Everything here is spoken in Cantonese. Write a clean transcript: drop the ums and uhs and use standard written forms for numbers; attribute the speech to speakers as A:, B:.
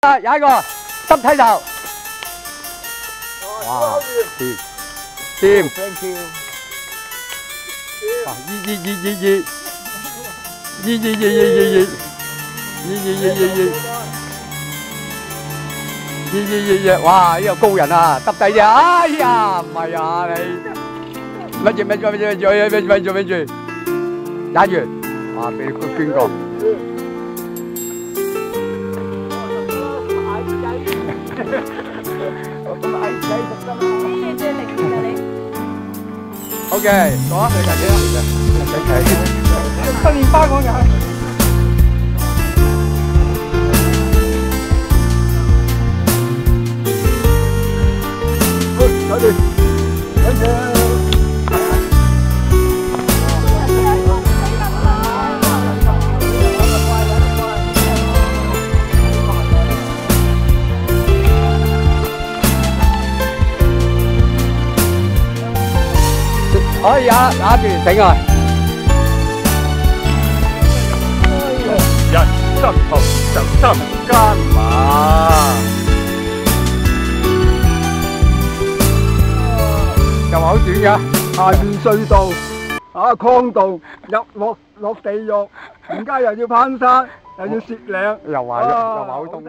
A: 踩個濕梯頭，哇，掂，thank you，啊，哇！呢個高人啊，耷低啲，哎呀，唔係啊你，咪住，踩住，哇！俾佢捐過。OK， 講啊，你睇先啦，新年花講嘅。睇住，睇住。可以壓住頂啊！人生途就真艱難，又話好短㗎。下面隧道啊，礦道落地獄，而家又要攀山，又要涉嶺，又話好凍。